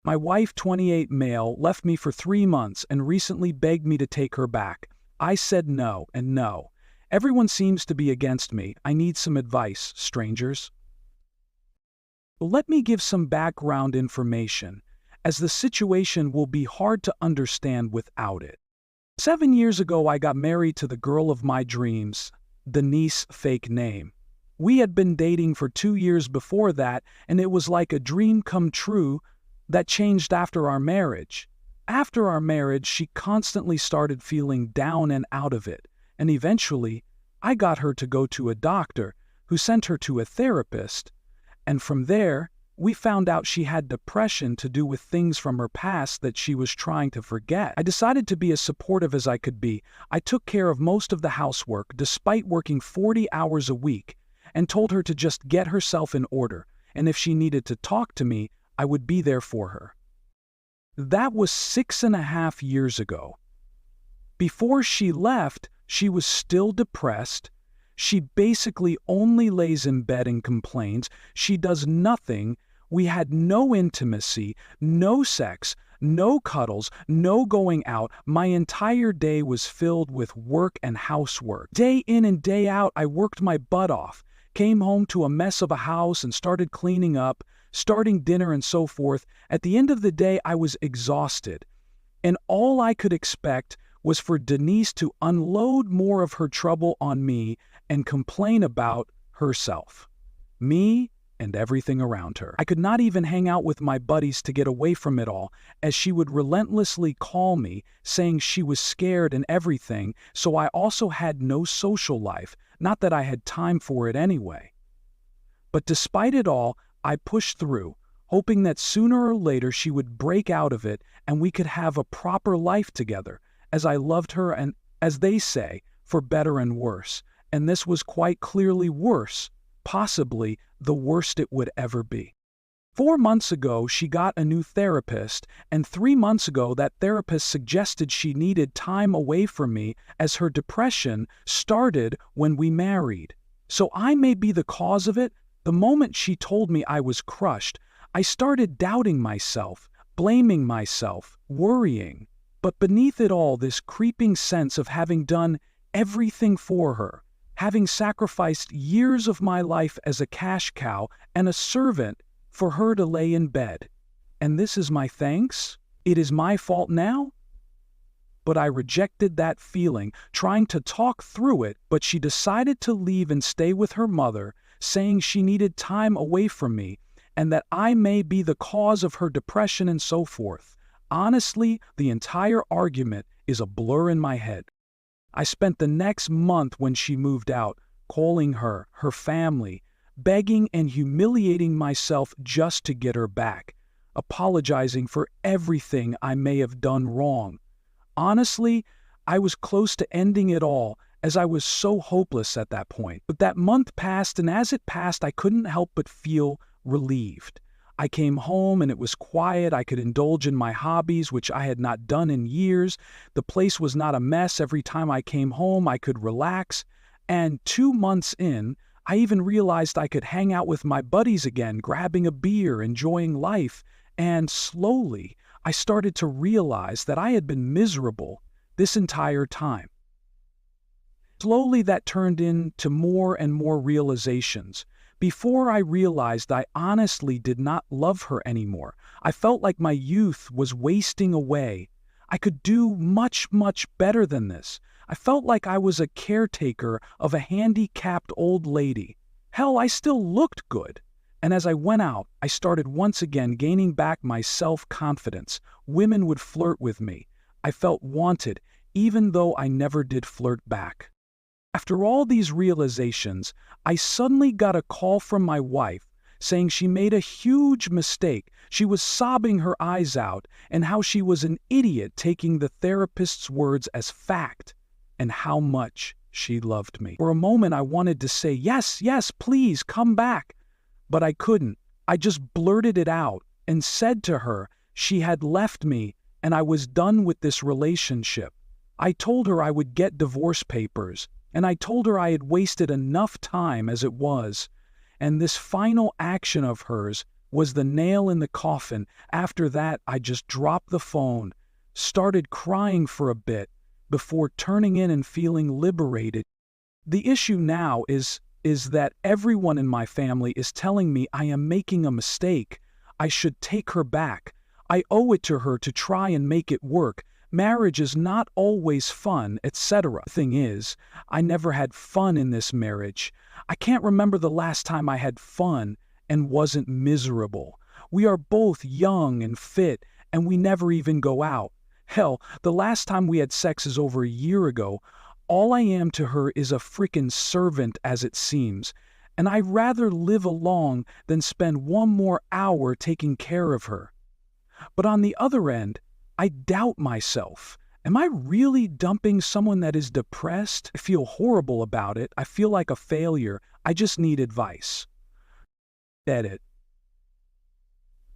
My wife, 28 male, left me for 3 months and recently begged me to take her back. I said no and no. Everyone seems to be against me. I need some advice, strangers. Let me give some background information, as the situation will be hard to understand without it. 7 years ago, I got married to the girl of my dreams, Denise, fake name. We had been dating for 2 years before that, and it was like a dream come true that changed after our marriage. After our marriage, she constantly started feeling down and out of it, and eventually, I got her to go to a doctor, who sent her to a therapist, and from there, we found out she had depression to do with things from her past that she was trying to forget. I decided to be as supportive as I could be. I took care of most of the housework despite working 40 hours a week, and told her to just get herself in order, and if she needed to talk to me, I would be there for her. That was 6.5 years ago. Before she left, she was still depressed. She basically only lays in bed and complains. She does nothing. We had no intimacy, no sex, no cuddles, no going out. My entire day was filled with work and housework. Day in and day out, I worked my butt off, came home to a mess of a house and started cleaning up, starting dinner and so forth. At the end of the day, I was exhausted. And all I could expect was for Denise to unload more of her trouble on me and complain about herself, me, and everything around her. I could not even hang out with my buddies to get away from it all, as she would relentlessly call me, saying she was scared and everything, so I also had no social life, not that I had time for it anyway. But despite it all, I pushed through, hoping that sooner or later she would break out of it and we could have a proper life together, as I loved her and, as they say, for better and worse. And this was quite clearly worse, possibly the worst it would ever be. 4 months ago, she got a new therapist, and 3 months ago, that therapist suggested she needed time away from me as her depression started when we married. So I may be the cause of it. The moment she told me I was crushed, I started doubting myself, blaming myself, worrying. But beneath it all, this creeping sense of having done everything for her, having sacrificed years of my life as a cash cow and a servant for her to lay in bed. And this is my thanks? It is my fault now? But I rejected that feeling, trying to talk through it, but she decided to leave and stay with her mother, saying she needed time away from me, and that I may be the cause of her depression and so forth. Honestly, the entire argument is a blur in my head. I spent the next month when she moved out, calling her, her family, begging and humiliating myself just to get her back, apologizing for everything I may have done wrong. Honestly, I was close to ending it all, as I was so hopeless at that point. But that month passed, and as it passed, I couldn't help but feel relieved. I came home and it was quiet. I could indulge in my hobbies, which I had not done in years. The place was not a mess. Every time I came home, I could relax. And 2 months in, I even realized I could hang out with my buddies again, grabbing a beer, enjoying life. And slowly, I started to realize that I had been miserable this entire time. Slowly, that turned into more and more realizations. Before I realized, I honestly did not love her anymore. I felt like my youth was wasting away. I could do much, much better than this. I felt like I was a caretaker of a handicapped old lady. Hell, I still looked good. And as I went out, I started once again gaining back my self-confidence. Women would flirt with me. I felt wanted, even though I never did flirt back. After all these realizations, I suddenly got a call from my wife saying she made a huge mistake. She was sobbing her eyes out, and how she was an idiot taking the therapist's words as fact, and how much she loved me. For a moment, I wanted to say, yes, yes, please come back. But I couldn't. I just blurted it out and said to her she had left me and I was done with this relationship. I told her I would get divorce papers, and I told her I had wasted enough time as it was, and this final action of hers was the nail in the coffin. After that, I just dropped the phone, started crying for a bit, before turning in and feeling liberated. The issue now is that everyone in my family is telling me I am making a mistake. I should take her back. I owe it to her to try and make it work. Marriage is not always fun, etc. The thing is, I never had fun in this marriage. I can't remember the last time I had fun and wasn't miserable. We are both young and fit, and we never even go out. Hell, the last time we had sex is over a year ago. All I am to her is a frickin' servant, as it seems, and I'd rather live along than spend one more hour taking care of her. But on the other end, I doubt myself. Am I really dumping someone that is depressed? I feel horrible about it. I feel like a failure. I just need advice. Edit.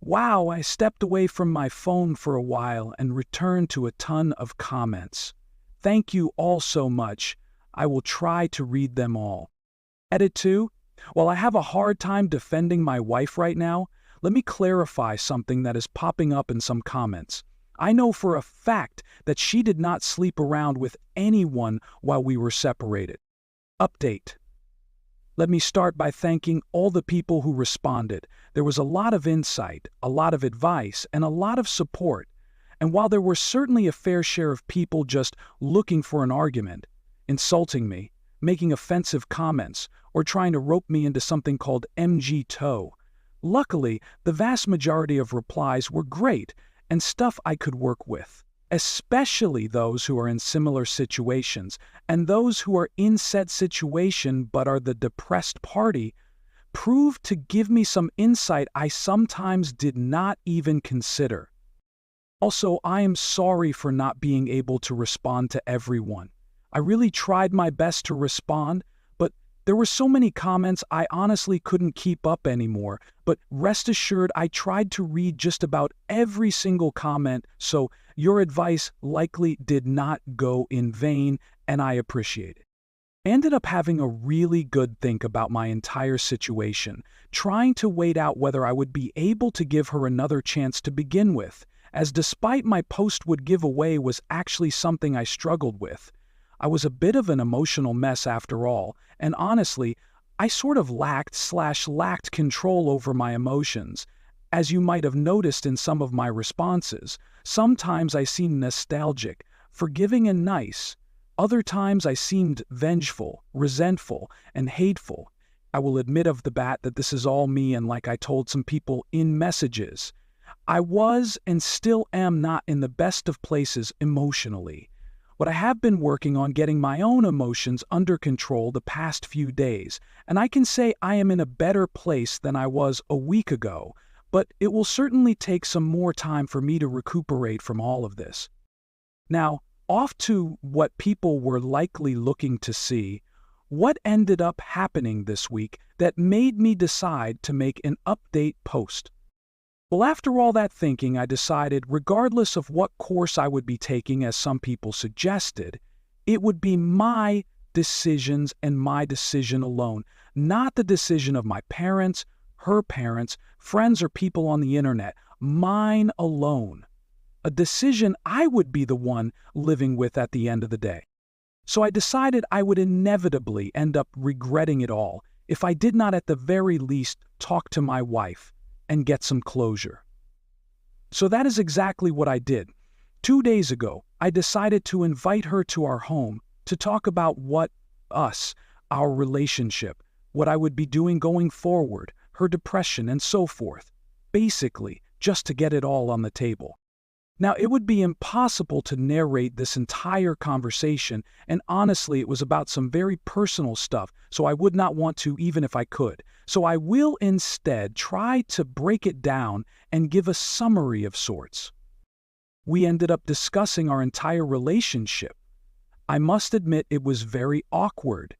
Wow, I stepped away from my phone for a while and returned to a ton of comments. Thank you all so much. I will try to read them all. Edit 2. While I have a hard time defending my wife right now, let me clarify something that is popping up in some comments. I know for a fact that she did not sleep around with anyone while we were separated. Update. Let me start by thanking all the people who responded. There was a lot of insight, a lot of advice, and a lot of support. And while there were certainly a fair share of people just looking for an argument, insulting me, making offensive comments, or trying to rope me into something called MG-toe, luckily, the vast majority of replies were great and stuff I could work with, especially those who are in similar situations, and those who are in said situation but are the depressed party, proved to give me some insight I sometimes did not even consider. Also, I am sorry for not being able to respond to everyone. I really tried my best to respond, but there were so many comments I honestly couldn't keep up anymore. But rest assured, I tried to read just about every single comment, so your advice likely did not go in vain, and I appreciate it. I ended up having a really good think about my entire situation, trying to wait out whether I would be able to give her another chance to begin with, as despite my post would give away was actually something I struggled with. I was a bit of an emotional mess after all, and honestly, I sort of lacked control over my emotions. As you might have noticed in some of my responses, sometimes I seemed nostalgic, forgiving and nice. Other times I seemed vengeful, resentful, and hateful. I will admit off the bat that this is all me, and like I told some people in messages, I was and still am not in the best of places emotionally. But I have been working on getting my own emotions under control the past few days, and I can say I am in a better place than I was a week ago, but it will certainly take some more time for me to recuperate from all of this. Now, off to what people were likely looking to see. What ended up happening this week that made me decide to make an update post? Well, after all that thinking, I decided, regardless of what course I would be taking, as some people suggested, it would be my decisions and my decision alone, not the decision of my parents, her parents, friends, or people on the internet. Mine alone. A decision I would be the one living with at the end of the day. So I decided I would inevitably end up regretting it all if I did not at the very least talk to my wife and get some closure. So that is exactly what I did. 2 days ago, I decided to invite her to our home to talk about our relationship, what I would be doing going forward, her depression, and so forth. Basically, just to get it all on the table. Now, it would be impossible to narrate this entire conversation, and honestly, it was about some very personal stuff, so I would not want to even if I could. So I will instead try to break it down and give a summary of sorts. We ended up discussing our entire relationship. I must admit it was very awkward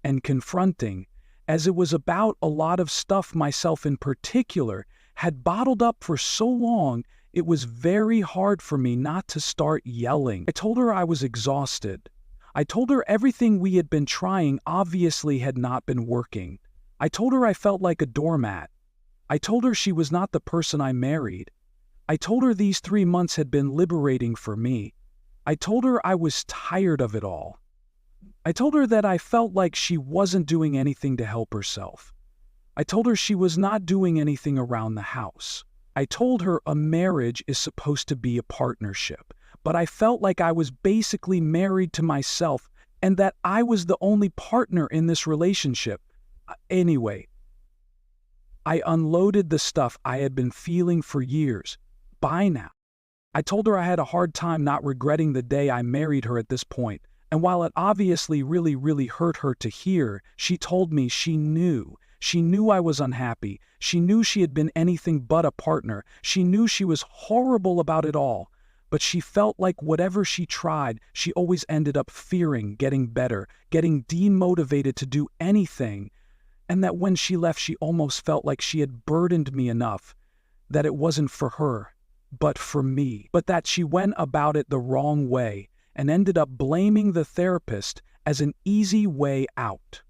and confronting, as it was about a lot of stuff myself in particular had bottled up for so long. It was very hard for me not to start yelling. I told her I was exhausted. I told her everything we had been trying obviously had not been working. I told her I felt like a doormat. I told her she was not the person I married. I told her these 3 months had been liberating for me. I told her I was tired of it all. I told her that I felt like she wasn't doing anything to help herself. I told her she was not doing anything around the house. I told her a marriage is supposed to be a partnership, but I felt like I was basically married to myself and that I was the only partner in this relationship. Anyway, I unloaded the stuff I had been feeling for years. By now, I told her I had a hard time not regretting the day I married her at this point, and while it obviously really hurt her to hear, she told me she knew. She knew I was unhappy. She knew she had been anything but a partner. She knew she was horrible about it all. But she felt like whatever she tried, she always ended up fearing getting better, getting demotivated to do anything, and that when she left she almost felt like she had burdened me enough, that it wasn't for her, but for me, but that she went about it the wrong way and ended up blaming the therapist as an easy way out.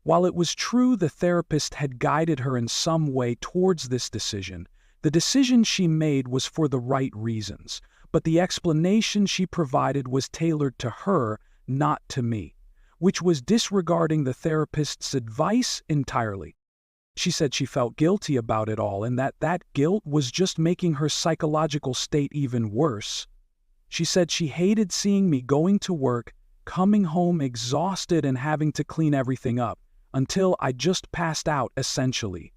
While it was true the therapist had guided her in some way towards this decision, the decision she made was for the right reasons, but the explanation she provided was tailored to her, not to me, which was disregarding the therapist's advice entirely. She said she felt guilty about it all and that guilt was just making her psychological state even worse. She said she hated seeing me going to work, coming home exhausted and having to clean everything up, until I just passed out essentially.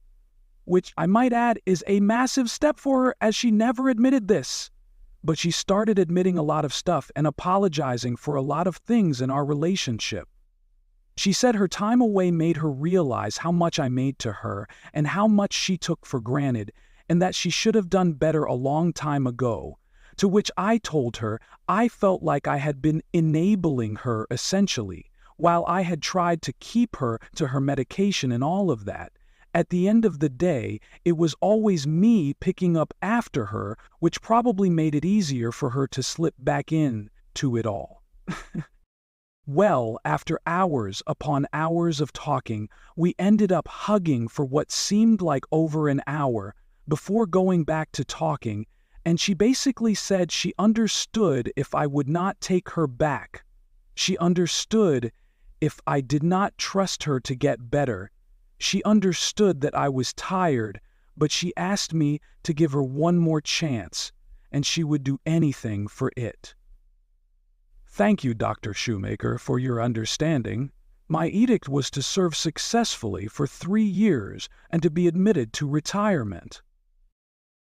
Which I might add is a massive step for her as she never admitted this. But she started admitting a lot of stuff and apologizing for a lot of things in our relationship. She said her time away made her realize how much I made to her and how much she took for granted, and that she should have done better a long time ago. To which I told her I felt like I had been enabling her essentially, while I had tried to keep her to her medication and all of that. At the end of the day, it was always me picking up after her, which probably made it easier for her to slip back in to it all. Well, after hours upon hours of talking, we ended up hugging for what seemed like over an hour before going back to talking, and she basically said she understood if I would not take her back. She understood if I did not trust her to get better. She understood that I was tired, but she asked me to give her one more chance, and she would do anything for it. Thank you, Dr. Shoemaker, for your understanding. My edict was to serve successfully for 3 years and to be admitted to retirement.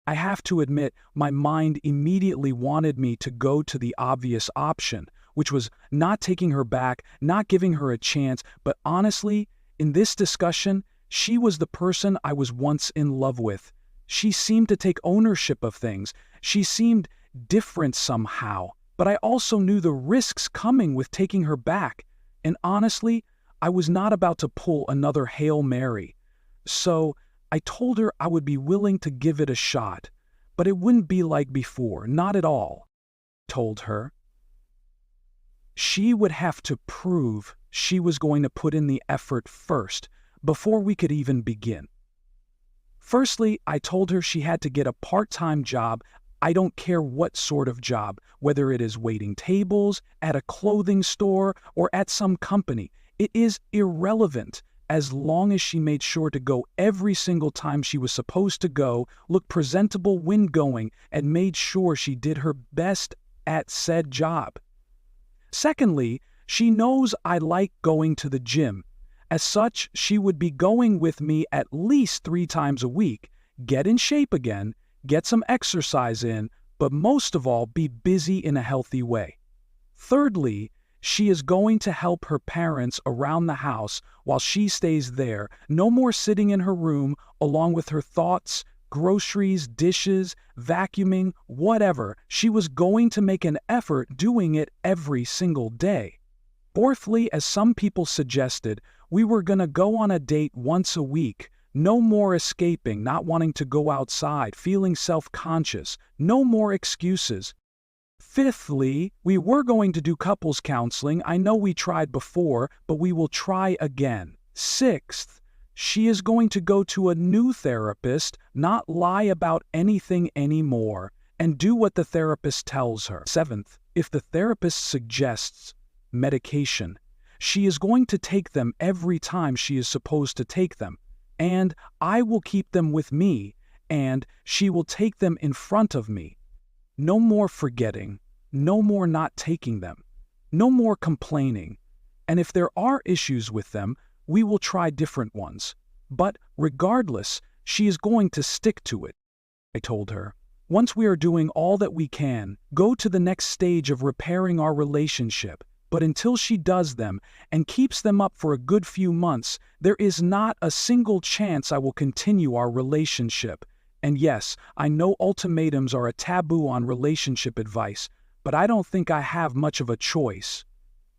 I have to admit, my mind immediately wanted me to go to the obvious option, which was not taking her back, not giving her a chance, but honestly, in this discussion, she was the person I was once in love with. She seemed to take ownership of things. She seemed different somehow, but I also knew the risks coming with taking her back. And honestly, I was not about to pull another Hail Mary. So I told her I would be willing to give it a shot, but it wouldn't be like before, not at all. Told her she would have to prove she was going to put in the effort first, before we could even begin. Firstly, I told her she had to get a part-time job. I don't care what sort of job, whether it is waiting tables, at a clothing store, or at some company. It is irrelevant, as long as she made sure to go every single time she was supposed to go, look presentable when going, and made sure she did her best at said job. Secondly, she knows I like going to the gym. As such, she would be going with me at least 3 times a week, get in shape again, get some exercise in, but most of all, be busy in a healthy way. Thirdly, she is going to help her parents around the house while she stays there. No more sitting in her room along with her thoughts, groceries, dishes, vacuuming, whatever. She was going to make an effort doing it every single day. Fourthly, as some people suggested, we were going to go on a date once a week. No more escaping, not wanting to go outside, feeling self-conscious. No more excuses. Fifthly, we were going to do couples counseling. I know we tried before, but we will try again. Sixth, She is going to go to a new therapist, not lie about anything anymore, and do what the therapist tells her. 7th, if the therapist suggests medication, she is going to take them every time she is supposed to take them, and I will keep them with me, and she will take them in front of me. No more forgetting, no more not taking them, no more complaining, and if there are issues with them, we will try different ones. But regardless, she is going to stick to it, I told her. Once we are doing all that we can, go to the next stage of repairing our relationship. But until she does them and keeps them up for a good few months, there is not a single chance I will continue our relationship. And yes, I know ultimatums are a taboo on relationship advice, but I don't think I have much of a choice.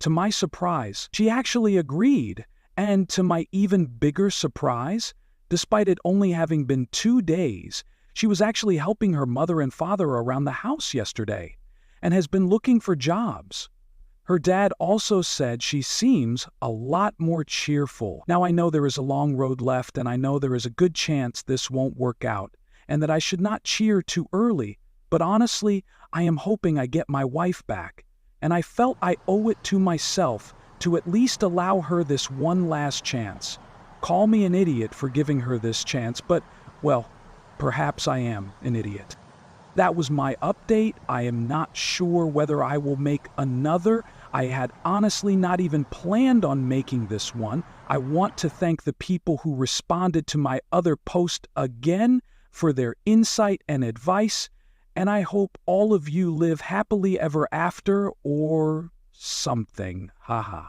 To my surprise, she actually agreed, and to my even bigger surprise, despite it only having been 2 days, she was actually helping her mother and father around the house yesterday, and has been looking for jobs. Her dad also said she seems a lot more cheerful. Now I know there is a long road left, and I know there is a good chance this won't work out, and that I should not cheer too early, but honestly, I am hoping I get my wife back, and I felt I owe it to myself to at least allow her this one last chance. Call me an idiot for giving her this chance, but, well, perhaps I am an idiot. That was my update. I am not sure whether I will make another. I had honestly not even planned on making this one. I want to thank the people who responded to my other post again for their insight and advice, and I hope all of you live happily ever after or something. Haha.